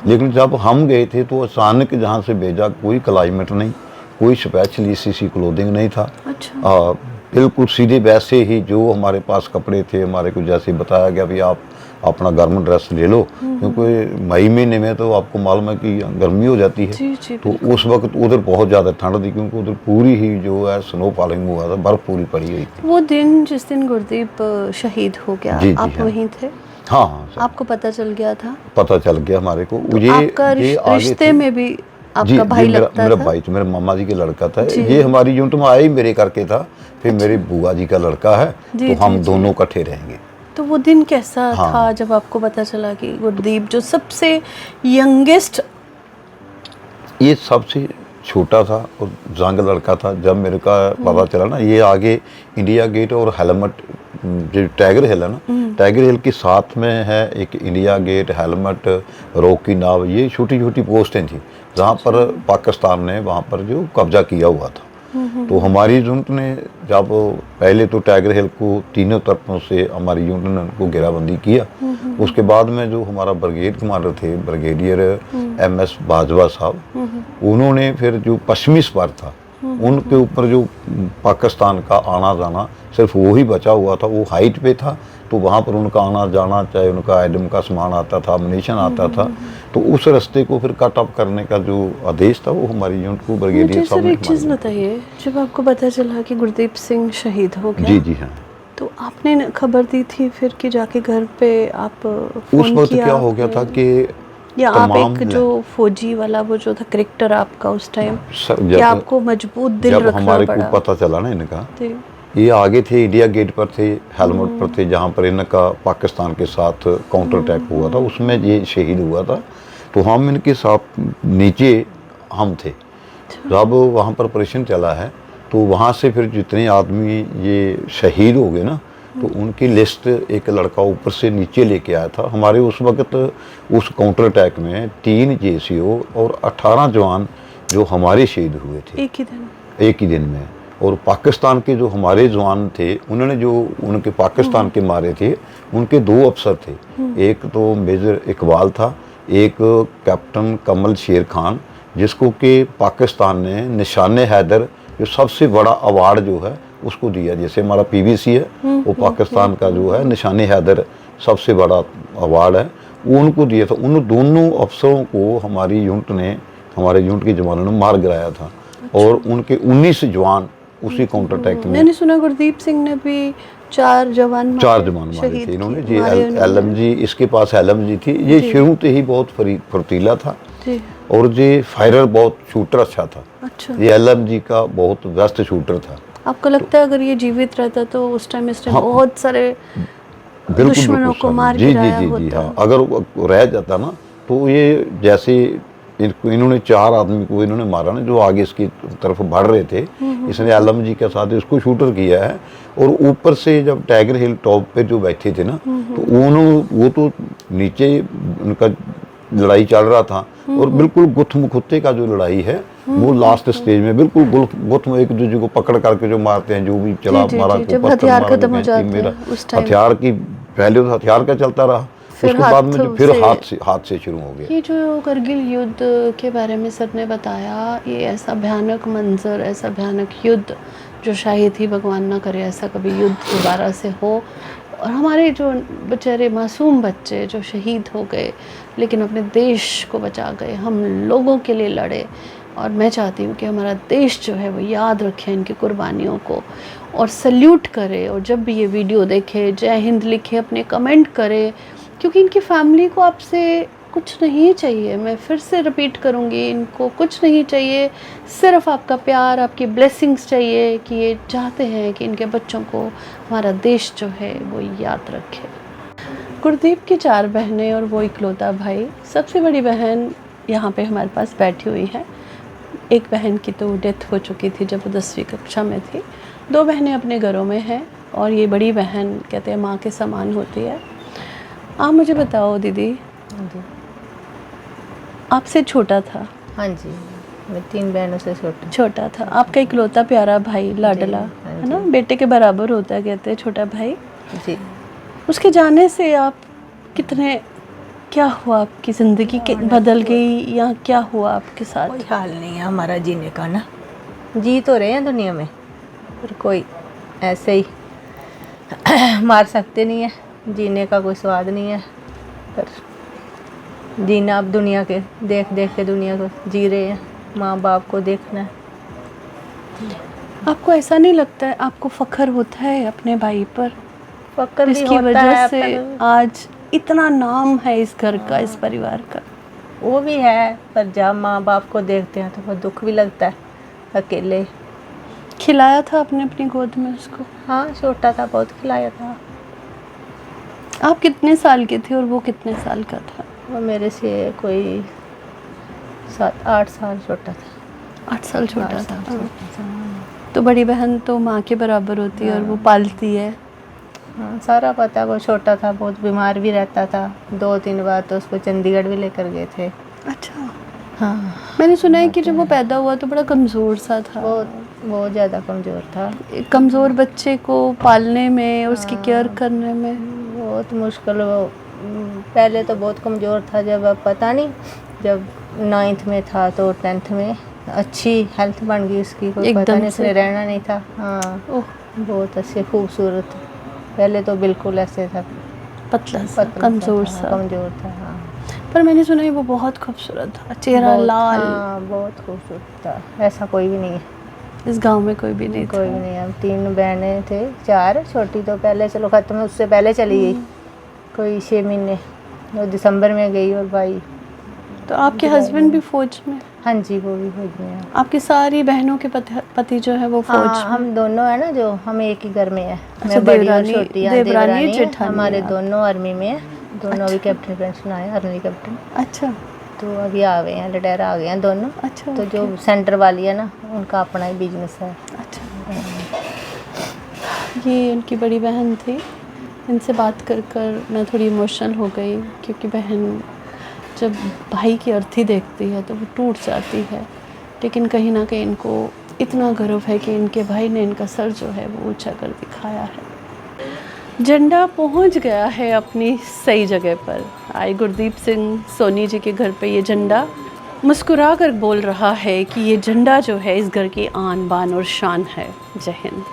लेकिन जब हम गए थे तो अचानक जहाँ से भेजा, कोई क्लाइमेट नहीं, कोई स्पेशल इसी क्लोथिंग नहीं था। अच्छा। बिल्कुल सीधे वैसे ही जो हमारे पास कपड़े थे, हमारे को जैसे बताया गया भी आप अपना गर्म ड्रेस ले लो, क्योंकि मई महीने में तो आपको मालूम है कि गर्मी हो जाती है। जी, जी, तो उस वक्त उधर बहुत ज़्यादा ठंड थी, क्योंकि उधर पूरी ही जो है स्नो फॉलिंग हुआ था, बर्फ़ पूरी पड़ी हुई थी। वो दिन जिस दिन गुरदीप शहीद हो गया, जी, जी, आप हाँ। वहीं थे? हाँ हाँ सर, आपको पता चल गया था? पता चल गया हमारे को। तो आपका ये आगे रिश्ते थे। में भी जी, आपका भाई मेरा लगता मेरा था? भाई तो मेरे मामा जी के लड़का था। जी। ये हमारी यूनिट में आया ही मेरे करके था, फिर मेरे बुआ जी का लड़का है, जी, तो हम जी, जी। दोनों इकट्ठे रहेंगे। तो वो दिन कैसा हाँ। था जब आपको पता चला कि गुरदीप जो सबसे यंगेस्ट? ये सबसे छोटा था और जंग लड़का था। जब मेरे का पता चला ना, ये आगे इंडिया गेट और हेलमेट जो टाइगर हिल है ना, टाइगर हिल के साथ में है एक इंडिया गेट, हेलमेट, रॉकी नाव, ये छोटी छोटी पोस्टें थी जहाँ पर पाकिस्तान ने वहाँ पर जो कब्जा किया हुआ था। तो हमारी यूनिट ने जब पहले तो टाइगर हिल को तीनों तरफों से हमारी यूनिट ने उनको घेराबंदी किया। उसके बाद में जो हमारा ब्रिगेड कमांडर थे, ब्रिगेडियर MS बाजवा साहब, उन्होंने फिर जो पश्चिमी स्पर था उनके ऊपर जो पाकिस्तान का आना जाना, सिर्फ वो ही बचा हुआ था। वो हाइट पे था, तो वहाँ पर उनका आना जाना, चाहे उनका आइटम का सामान आता था, अम्युनिशन आता था, तो उस रास्ते को फिर कट ऑफ करने का जो आदेश था वो हमारी यूनिट को ब्रिगेडियर मुझे साहब सर ने एक चीज़ हमारी- बताइए, जब आपको पता चला कि गुरदीप सिंह शहीद हो गया, जी जी हाँ। तो आपने खबर दी थी फिर कि जाके घर पे आप उस फोन वक्त किया क्या हो गया था कि या आप तमाम एक जो फौजी वाला वो जो था करेक्टर आपका उस टाइम, सर, कि जब आपको मजबूत दिल जब रखना हमारे पड़ा? को पता चला ना इनका, जी। ये आगे थे, इंडिया गेट पर थे, हेलमेट पर थे, जहाँ पर इनका पाकिस्तान के साथ काउंटर अटैक हुआ था, उसमें ये शहीद हुआ था। तो हम इनके साथ नीचे हम थे। जब वहाँ पर ऑपरेशन चला है, तो वहाँ से फिर जितने आदमी ये शहीद हो गए ना, तो उनकी लिस्ट एक लड़का ऊपर से नीचे लेके आया था। हमारे उस वक्त उस काउंटर अटैक में 3 JCO और 18 जवान जो हमारे शहीद हुए थे एक ही दिन? एक ही दिन में। और पाकिस्तान के जो हमारे जवान थे, उन्होंने जो उनके पाकिस्तान के मारे थे, उनके 2 अफसर थे। एक तो मेजर इकबाल था, एक कैप्टन कमल शेर खान, जिसको कि पाकिस्तान ने निशाने हैदर जो सबसे बड़ा अवार्ड जो है उसको दिया। जैसे हमारा PVC है, वो पाकिस्तान का जो है निशाने हैदर सबसे बड़ा अवार्ड है, वो उनको दिया था। उन दोनों अफसरों को हमारी यूनिट ने, हमारे यूनिट के जवानों ने मार गिराया था। और उनके 19 जवान उसी काउंटर अटैक में, मैंने सुना गुरदीप सिंह ने भी 4 जवान 4 जवान मारे शहीद थे इन्होंने। किए, जी मारे उन्होंने। LMG, इसके पास LMG थी। ये शुरू से ही बहुत फुर्तीला था जी। और ये फायरर बहुत शूटर अच्छा था। अच्छा। ये LMG का बहुत बेस्ट शूटर था। आपको लगता है अगर ये जीवित रहता तो उस टाइम हाँ, बहुत सारे बिल्कुल दुश्मनों को सर। मार जी गिराया जी जी जी होता? हाँ, अगर वो रह जाता ना, तो ये जैसे इन्होंने 4 आदमी को इन्होंने मारा ना, जो आगे इसकी तरफ बढ़ रहे थे, इसने LMG के साथ इसको शूटर किया है। और ऊपर से जब टाइगर हिल टॉप पे जो बैठे थे ना, तो वो तो नीचे उनका लड़ाई चल रहा था, और बिल्कुल गुत्थम खुत्ते का जो लड़ाई है वो लास्ट स्टेज में बिल्कुल गुत्थम एक दूसरे को पकड़ करके जो मारते हैं, जो भी चला जी, मारा जी, को जब पत्थर हथियार मारा, खत्म हो जो जाते मेरा हैं उस टाइम। हथियार की पहले तो हथियार का चलता रहा, फिर उसके बाद में जो फिर हाथों हाथ से शुरू हो गया। ये जो करगिल युद्ध के बारे में सर ने बताया, ये ऐसा भयानक मंजर, ऐसा भयानक युद्ध जो शायद ही भगवान ना करे ऐसा कभी युद्ध दोबारा से हो। और हमारे जो बेचारे मासूम बच्चे जो शहीद हो गए, लेकिन अपने देश को बचा गए, हम लोगों के लिए लड़े। और मैं चाहती हूँ कि हमारा देश जो है वो याद रखे इनकी कुर्बानियों को, और सल्यूट करे, और जब भी ये वीडियो देखे जय हिंद लिखे, अपने कमेंट करे, क्योंकि इनकी फैमिली को आपसे कुछ नहीं चाहिए। मैं फिर से रिपीट करूँगी, इनको कुछ नहीं चाहिए, सिर्फ आपका प्यार, आपकी ब्लेसिंग्स चाहिए कि ये चाहते हैं कि इनके बच्चों को हमारा देश जो है वो याद रखे। गुरदीप की 4 बहनें और वो इकलौता भाई। सबसे बड़ी बहन यहाँ पे हमारे पास बैठी हुई है। एक बहन की तो डेथ हो चुकी थी जब वो 10वीं कक्षा में थी। 2 बहनें अपने घरों में हैं और ये बड़ी बहन कहते हैं माँ के समान होती है। आप मुझे बताओ दीदी, जी आपसे छोटा था? हाँ जी, मैं 3 बहनों से छोटा था। आपका इकलौता प्यारा भाई, लाडला, हाँ है ना, बेटे के बराबर होता है कहते हैं छोटा भाई। जी। उसके जाने से आप कितने, क्या हुआ आपकी ज़िंदगी के बदल गई या क्या हुआ आपके साथ? कोई हाल नहीं है हमारा जीने का ना, जी तो रहे हैं दुनिया में, पर कोई ऐसे ही मार सकते नहीं है, जीने का कोई स्वाद नहीं है। पर जीना अब दुनिया के देख देख के दुनिया को जी रहे हैं, माँ बाप को देखना है। आपको ऐसा नहीं लगता है, आपको फ़ख्र होता है अपने भाई पर, फक्र भी जिसकी होता वजह है, से पर आज इतना नाम है इस घर का, इस परिवार का? वो भी है, पर जब माँ बाप को देखते हैं तो बहुत दुख भी लगता है। अकेले खिलाया था आपने अपनी गोद में उसको? हाँ, छोटा था, बहुत खिलाया था। आप कितने साल के थे और वो कितने साल का था? वो मेरे से कोई 7-8 साल छोटा था। 8 साल छोटा 8 साल था। छोटा था। तो बड़ी बहन तो माँ के बराबर होती है और वो पालती है। हाँ, सारा पता। वो छोटा था, बहुत बीमार भी रहता था। 2-3 बार तो उसको चंडीगढ़ भी लेकर गए थे। अच्छा। हाँ, मैंने सुना है कि जब वो पैदा हुआ तो बड़ा कमज़ोर सा था। बहुत ज़्यादा कमज़ोर था। कमज़ोर बच्चे को पालने में और उसकी केयर करने में बहुत मुश्किल। वो पहले तो बहुत कमज़ोर था, जब अब पता नहीं, जब 9th में था तो 10th में अच्छी हेल्थ बन गई उसकी, कोई पता एकदम नहीं, से। उसने रहना नहीं था। हाँ, ओह, बहुत अच्छे खूबसूरत। पहले तो बिल्कुल ऐसे था, पतला सा, पतला कमज़ोर था, सा। कमज़ोर था। हाँ, पर मैंने सुना है वो बहुत खूबसूरत था, चेहरा बहुत, लाल। हाँ, बहुत खूबसूरत था। ऐसा कोई भी नहीं है, इस गांव में कोई भी नहीं कोई था। भी नहीं। हम 3 बहनें थे, 4, छोटी तो पहले चलो ख़त्म है, उससे पहले चली गई कोई 6 महीने, वो दिसंबर में गई। और भाई, तो आपके हस्बैंड भी फौज में? हाँ जी, वो भी फौज में है। आपकी सारी बहनों के पति जो है वो फौज हाँ, में? हम दोनों है ना, जो हम एक ही घर में है। अच्छा, मैं बड़ी और देवरानी- छोटी। हाँ, देवरानी देवरानी है। जेठानी हमारे है आप। दोनों आर्मी में है, दोनों अभी कैप्टन पेंशन आए, आर्मी कैप्टन। अच्छा तो अभी आ गए हैं, रिटायर आ गए हैं दोनों। अच्छा। तो जो सेंटर वाली है ना, उनका अपना ही बिजनेस है। अच्छा, ये उनकी बड़ी बहन थी। इनसे बात कर कर मैं थोड़ी इमोशनल हो गई, क्योंकि बहन जब भाई की अर्थी देखती है तो वो टूट जाती है। लेकिन कहीं ना कहीं इनको इतना गर्व है कि इनके भाई ने इनका सर जो है वो ऊंचा कर दिखाया है। झंडा पहुंच गया है अपनी सही जगह पर। आई गुरदीप सिंह सोनी जी के घर पे ये झंडा मुस्कुरा कर बोल रहा है कि ये झंडा जो है इस घर की आन बान और शान है। जय हिंद।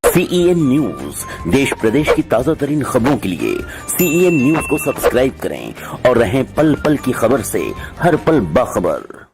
CEN न्यूज देश प्रदेश की ताजा तरीन खबरों के लिए CEN न्यूज को सब्सक्राइब करें और रहें पल पल की खबर से हर पल बाखबर।